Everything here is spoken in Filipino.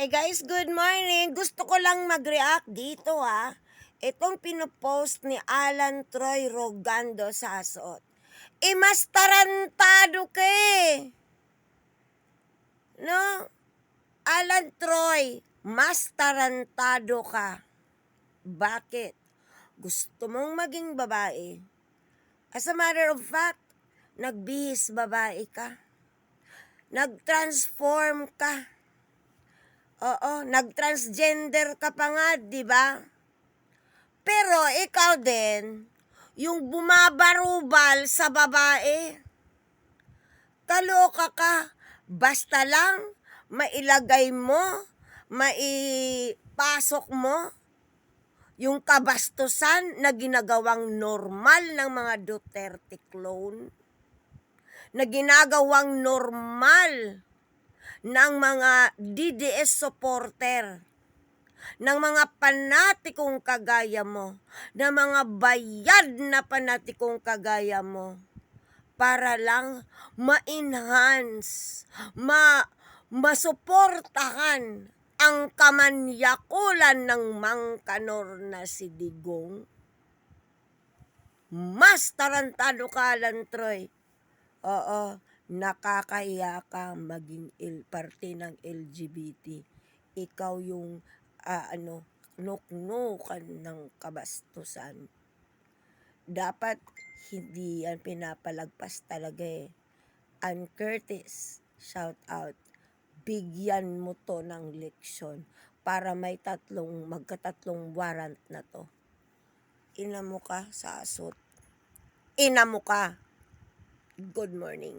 Hi guys, good morning. Gusto ko lang mag-react dito ha. Itong pinopost ni Alan Troy Rogando sa Asot. Mas tarantado ka eh. No? Alan Troy, mas tarantado ka. Bakit? Gusto mong maging babae. As a matter of fact, nagbihis babae ka. Nag-transform ka. Oo, nag-transgender ka pa nga, di ba? Pero ikaw din, yung bumabarubal sa babae, kaloka ka. Basta lang, mailagay mo, maipasok mo, yung kabastusan na ginagawang normal ng mga Duterte clone, na ginagawang normal ng mga DDS supporter, ng mga panatikong kagaya mo, ng mga bayad na panatikong kagaya mo, para lang ma-enhance, masuportahan ang kamanyakulan ng Mangkanor na si Digong. Mas tarantado ka, Alan Troy. Oo, nakakahiya ka maging parte ng LGBT. Ikaw yung nuknukan ng kabastusan. Dapat hindi yan pinapalagpas talaga eh. Ann Curtis, shout out. Bigyan mo to ng leksyon para may magkatatlong warrant na to. Ina mo ka sa Asot. Ina mo ka. Good morning.